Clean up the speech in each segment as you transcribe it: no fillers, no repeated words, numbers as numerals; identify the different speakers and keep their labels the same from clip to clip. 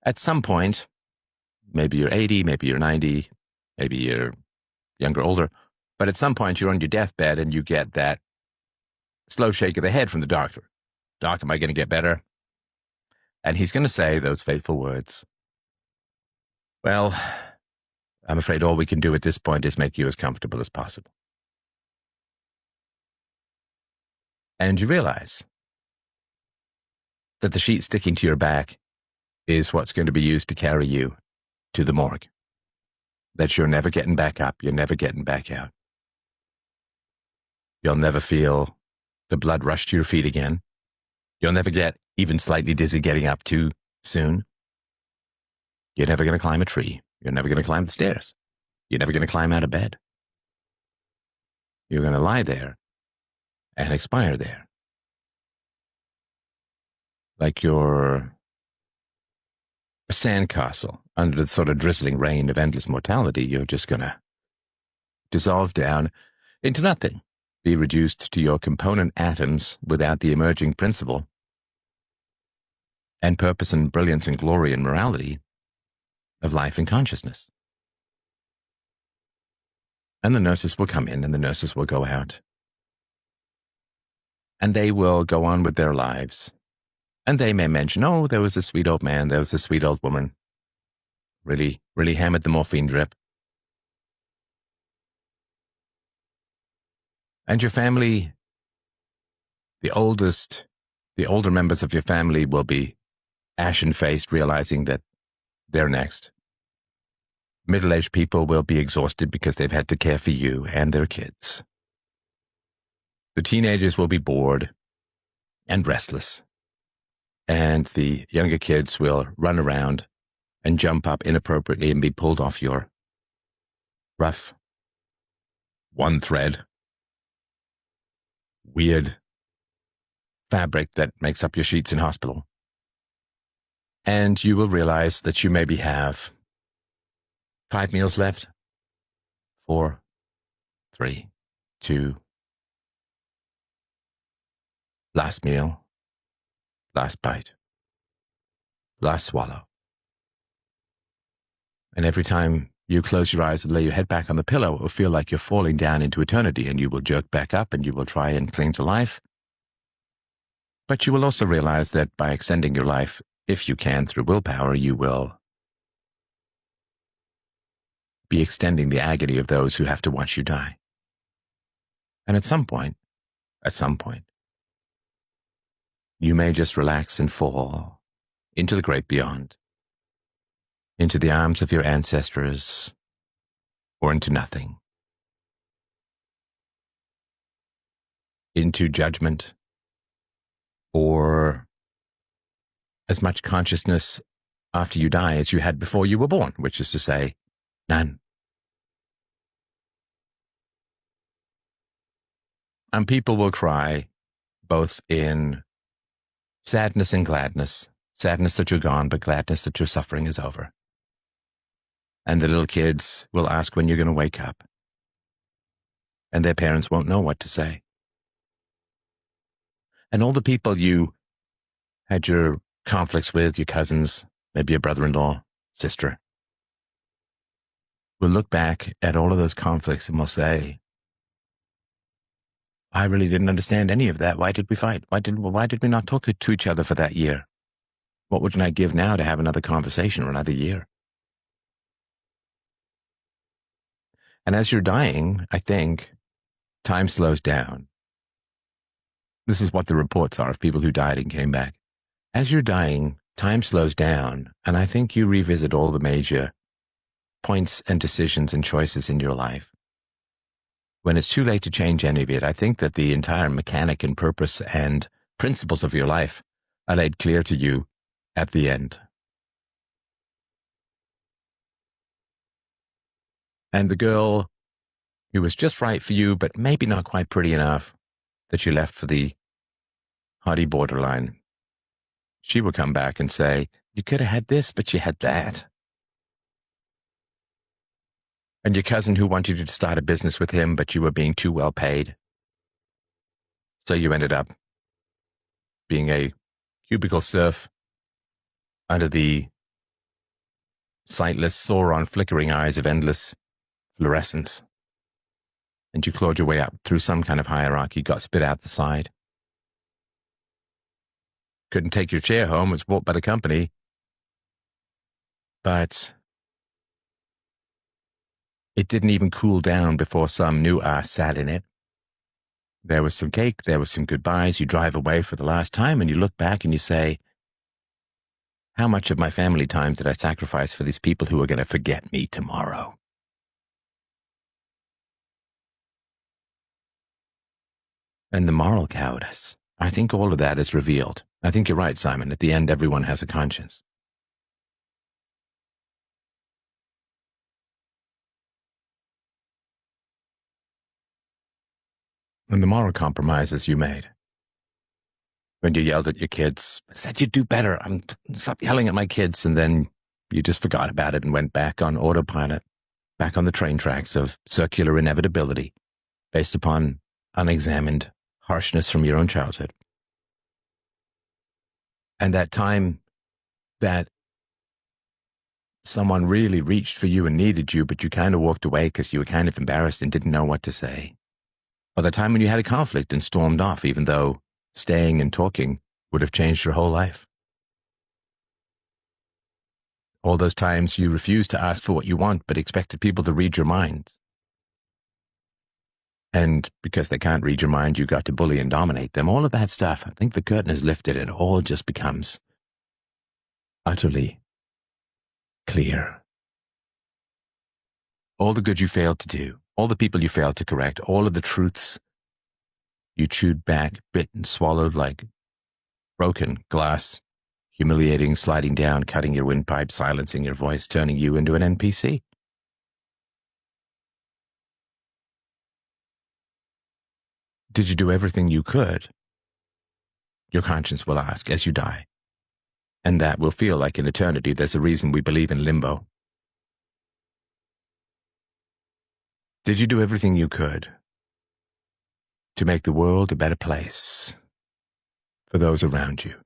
Speaker 1: At some point, maybe you're 80, maybe you're 90, maybe you're younger, older, but at some point you're on your deathbed and you get that slow shake of the head from the doctor. Doc, am I going to get better? And he's going to say those fateful words. Well, I'm afraid all we can do at this point is make you as comfortable as possible. And you realize that the sheet sticking to your back is what's going to be used to carry you to the morgue. That you're never getting back up, you're never getting back out. You'll never feel the blood rush to your feet again. You'll never get even slightly dizzy getting up too soon. You're never going to climb a tree. You're never going to climb the stairs. You're never going to climb out of bed. You're going to lie there and expire there. Like you're a sandcastle under the sort of drizzling rain of endless mortality. You're just going to dissolve down into nothing, be reduced to your component atoms without the emerging principle and purpose and brilliance and glory and morality of life and consciousness. And the nurses will come in and the nurses will go out. And they will go on with their lives. And they may mention, oh, there was a sweet old man, there was a sweet old woman. Really hammered the morphine drip. And your family, the older members of your family will be ashen-faced, realizing that they're next. Middle-aged people will be exhausted because they've had to care for you and their kids. The teenagers will be bored and restless. And the younger kids will run around and jump up inappropriately and be pulled off your rough, one-thread, weird fabric that makes up your sheets in hospital. And you will realize that you maybe have 5 meals left. 4, 3, 2. Last meal. Last bite. Last swallow. And every time you close your eyes and lay your head back on the pillow, it will feel like you're falling down into eternity, and you will jerk back up and you will try and cling to life. But you will also realize that by extending your life, if you can, through willpower, you will be extending the agony of those who have to watch you die. And at some point, you may just relax and fall into the great beyond, into the arms of your ancestors, or into nothing, into judgment, or as much consciousness after you die as you had before you were born, which is to say, none. And people will cry both in sadness and gladness, sadness that you're gone, but gladness that your suffering is over. And the little kids will ask when you're going to wake up. And their parents won't know what to say. And all the people you had your conflicts with, your cousins, maybe your brother-in-law, sister, will look back at all of those conflicts and will say, I really didn't understand any of that. Why did we fight? Why did we not talk to each other for that year? What wouldn't I give now to have another conversation or another year? And as you're dying, I think time slows down. This is what the reports are of people who died and came back. As you're dying, time slows down, and I think you revisit all the major points and decisions and choices in your life. When it's too late to change any of it, I think that the entire mechanic and purpose and principles of your life are laid clear to you at the end. And the girl who was just right for you, but maybe not quite pretty enough, that you left for the haughty borderline, she will come back and say, you could have had this, but you had that. And your cousin who wanted you to start a business with him, but you were being too well paid. So you ended up being a cubicle serf under the sightless, sauron flickering eyes of endless fluorescence. And you clawed your way up through some kind of hierarchy, got spit out the side. Couldn't take your chair home, it's bought by the company. But it didn't even cool down before some new ass sat in it. There was some cake, there was some goodbyes, you drive away for the last time and you look back and you say, how much of my family time did I sacrifice for these people who are going to forget me tomorrow? And the moral cowardice. I think all of that is revealed. I think you're right, Simon. At the end, everyone has a conscience. And the moral compromises you made. When you yelled at your kids, I said you'd do better. Stop yelling at my kids. And then you just forgot about it and went back on autopilot, back on the train tracks of circular inevitability, based upon unexamined harshness from your own childhood. And that time that someone really reached for you and needed you, but you kind of walked away because you were kind of embarrassed and didn't know what to say. Or the time when you had a conflict and stormed off, even though staying and talking would have changed your whole life. All those times you refused to ask for what you want, but expected people to read your minds. And because they can't read your mind, you got to bully and dominate them. All of that stuff, I think the curtain is lifted and it all just becomes utterly clear. All the good you failed to do, all the people you failed to correct, all of the truths you chewed back, bit and swallowed like broken glass, humiliating, sliding down, cutting your windpipe, silencing your voice, turning you into an NPC. Did you do everything you could? Your conscience will ask as you die. And that will feel like an eternity. There's a reason we believe in limbo. Did you do everything you could to make the world a better place for those around you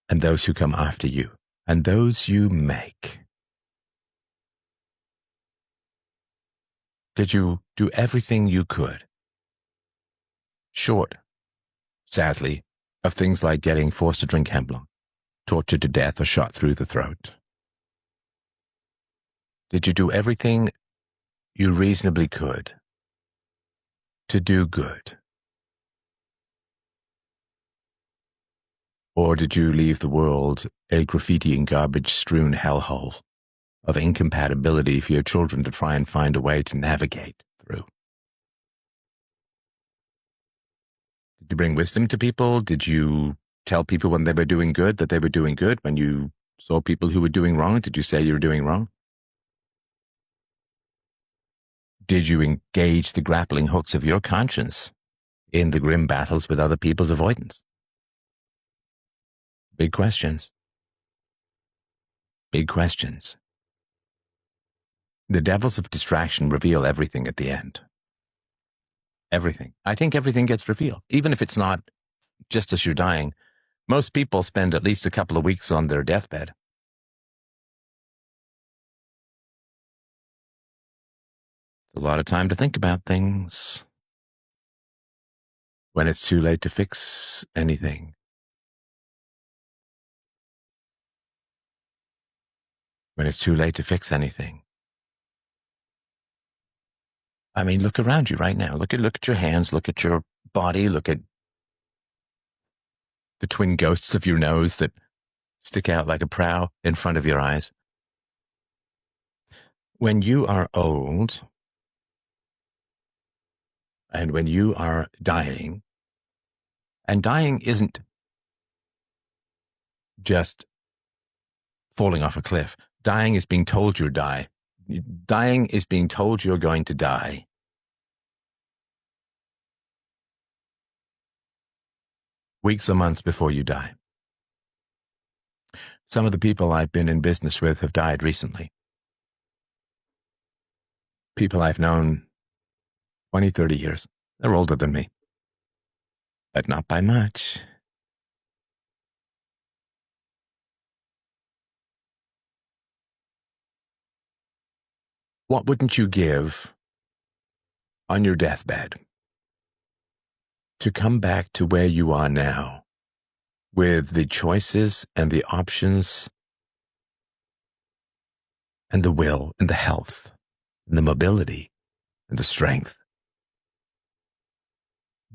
Speaker 1: and those who come after you and those you make? Did you do everything you could? Short, sadly, of things like getting forced to drink hemlock, tortured to death, or shot through the throat. Did you do everything you reasonably could to do good? Or did you leave the world a graffiti and garbage-strewn hellhole of incompatibility for your children to try and find a way to navigate through? Did you bring wisdom to people? Did you tell people when they were doing good that they were doing good? When you saw people who were doing wrong, did you say you were doing wrong? Did you engage the grappling hooks of your conscience in the grim battles with other people's avoidance? Big questions. Big questions. The devils of distraction reveal everything at the end. Everything. I think everything gets revealed, even if it's not just as you're dying. Most people spend at least a couple of weeks on their deathbed. It's a lot of time to think about things. When it's too late to fix anything. When it's too late to fix anything. I mean, look around you right now. Look at your hands, look at your body, look at the twin ghosts of your nose that stick out like a prow in front of your eyes. When you are old, and when you are dying, and dying isn't just falling off a cliff. Dying is being told you'll die. Dying is being told you're going to die. Weeks or months before you die. Some of the people I've been in business with have died recently. People I've known 20, 30 years. They're older than me. But not by much. What wouldn't you give on your deathbed to come back to where you are now with the choices and the options and the will and the health and the mobility and the strength?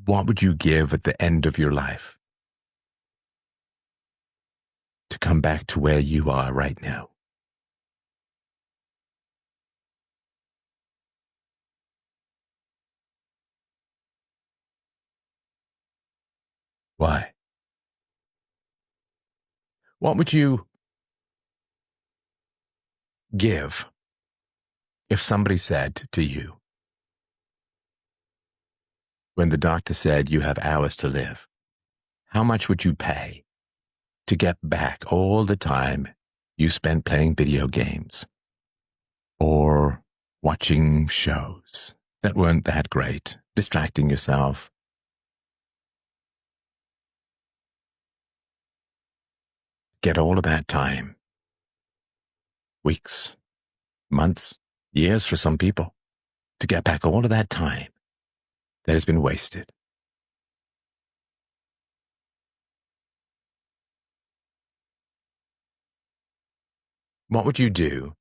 Speaker 1: What would you give at the end of your life to come back to where you are right now? Why? What would you give if somebody said to you, when the doctor said you have hours to live, how much would you pay to get back all the time you spent playing video games or watching shows that weren't that great, distracting yourself? Get all of that time, weeks, months, years for some people, to get back all of that time that has been wasted. What would you do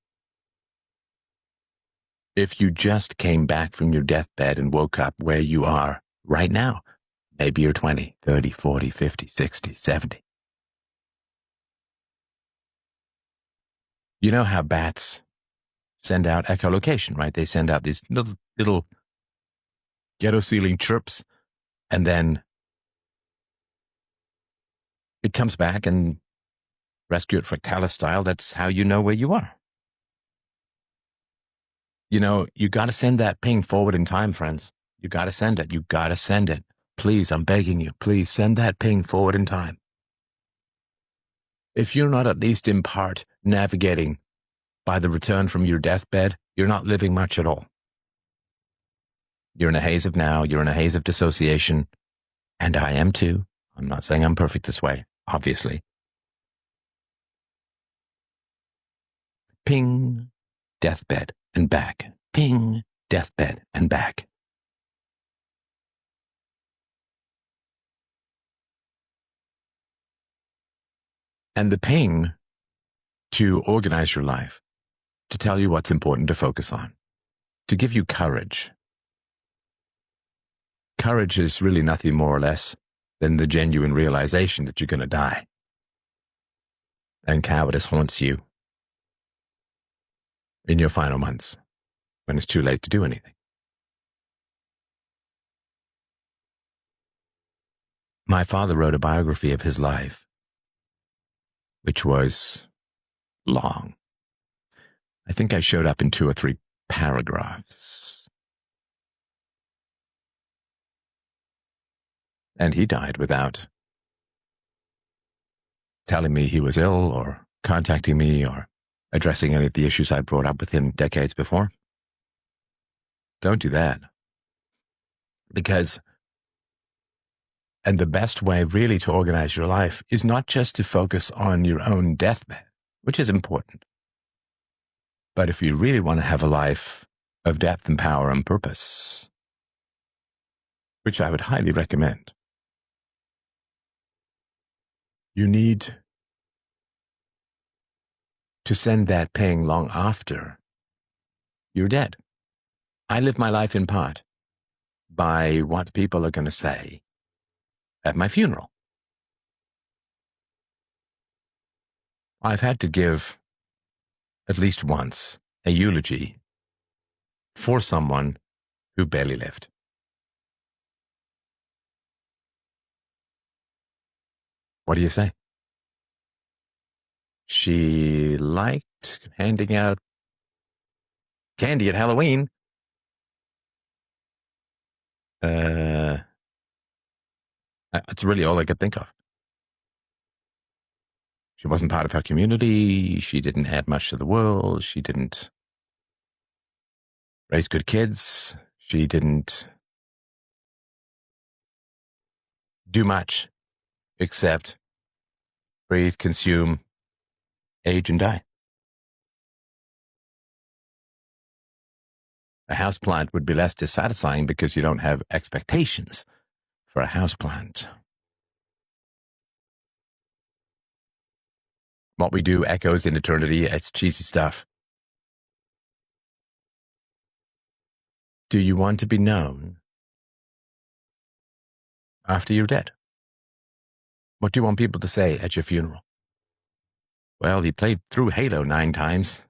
Speaker 1: if you just came back from your deathbed and woke up where you are right now? Maybe you're 20, 30, 40, 50, 60, 70. You know how bats send out echolocation, right? They send out these little ghetto ceiling chirps, and then it comes back and rescue it fractalis style. That's how you know where you are. You know, you got to send that ping forward in time, friends. You got to send it. You got to send it. Please, I'm begging you, please send that ping forward in time. If you're not at least in part navigating by the return from your deathbed, you're not living much at all. You're in a haze of now. You're in a haze of dissociation. And I am too. I'm not saying I'm perfect this way, obviously. Ping, deathbed, and back. Ping, deathbed, and back. And the ping to organize your life, to tell you what's important to focus on, to give you courage. Courage is really nothing more or less than the genuine realization that you're going to die. And cowardice haunts you in your final months when it's too late to do anything. My father wrote a biography of his life, which was long. I think I showed up in 2 or 3 paragraphs. And he died without telling me he was ill or contacting me or addressing any of the issues I brought up with him decades before. Don't do that. And the best way really to organize your life is not just to focus on your own deathbed, which is important. But if you really want to have a life of depth and power and purpose, which I would highly recommend, you need to send that ping long after you're dead. I live my life in part by what people are going to say at my funeral. I've had to give at least once a eulogy for someone who barely lived. What do you say? She liked handing out candy at Halloween. That's really all I could think of. She wasn't part of her community. She didn't add much to the world. She didn't raise good kids. She didn't do much except breathe, consume, age, and die. A houseplant would be less dissatisfying because you don't have expectations for a houseplant. What we do echoes in eternity. It's cheesy stuff. Do you want to be known after you're dead? What do you want people to say at your funeral? Well, he played through Halo 9 times.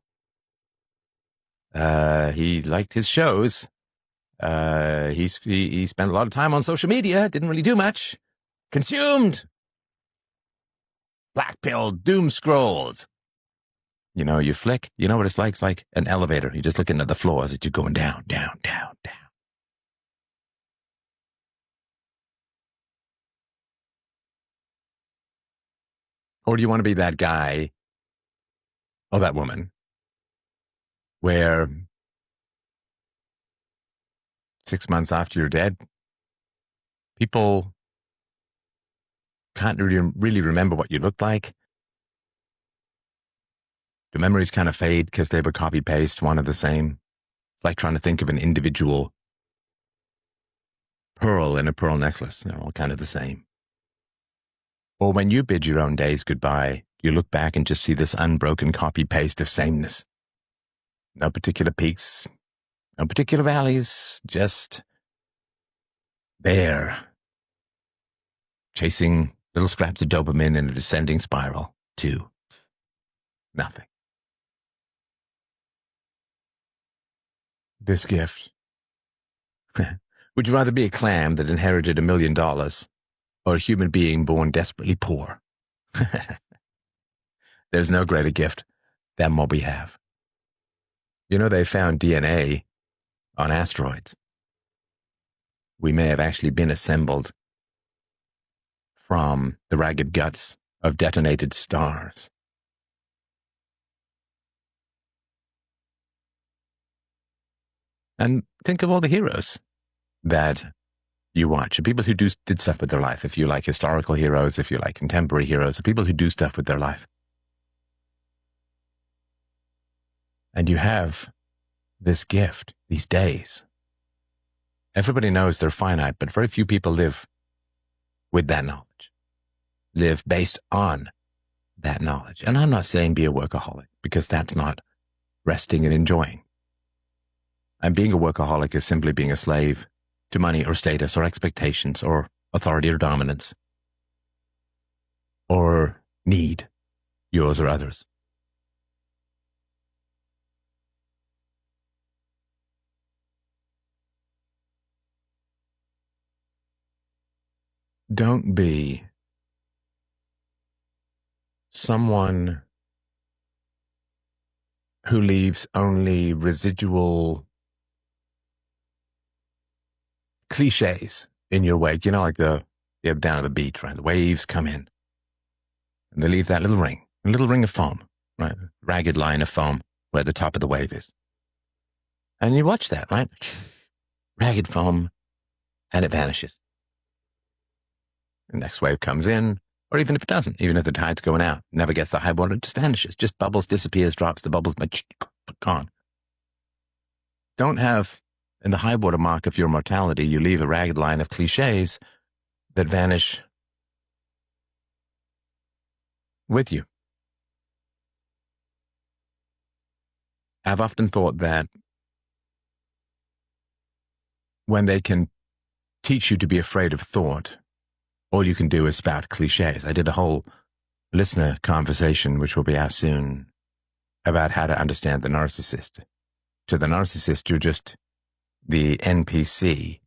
Speaker 1: He liked his shows. He spent a lot of time on social media, didn't really do much. Consumed. Black pill, doom scrolls. You know, you flick, you know what it's like? It's like an elevator. You're just looking at the floors as you're going down, down, down, down. Or do you want to be that guy or that woman where 6 months after you're dead, people can't really remember what you looked like? The memories kind of fade because they were copy-paste, one of the same. It's like trying to think of an individual pearl in a pearl necklace. They're all kind of the same. Or when you bid your own days goodbye, you look back and just see this unbroken copy-paste of sameness. No particular peaks, no particular valleys, just there, chasing little scraps of dopamine in a descending spiral to nothing. This gift. Would you rather be a clam that inherited $1 million or a human being born desperately poor? There's no greater gift than what we have. You know, they found DNA on asteroids. We may have actually been assembled from the ragged guts of detonated stars. And think of all the heroes that you watch, people who did stuff with their life. If you like historical heroes, if you like contemporary heroes, people who do stuff with their life. And you have this gift, these days. Everybody knows they're finite, but very few people live with that knowledge, live based on that knowledge. And I'm not saying be a workaholic, because that's not resting and enjoying. And being a workaholic is simply being a slave to money or status or expectations or authority or dominance or need, yours or others. Don't be someone who leaves only residual cliches in your wake. You know, like you're down at the beach, right? The waves come in and they leave that little ring, a little ring of foam, right? Ragged line of foam where the top of the wave is. And you watch that, right? Ragged foam, and it vanishes. The next wave comes in, or even if it doesn't, even if the tide's going out, never gets the high water, it just vanishes, just bubbles, disappears, drops the bubbles, gone. Don't have, in the high water mark of your mortality, you leave a ragged line of cliches that vanish with you. I've often thought that when they can teach you to be afraid of thought, all you can do is spout cliches. I did a whole listener conversation, which will be out soon, about how to understand the narcissist. To the narcissist, you're just the NPC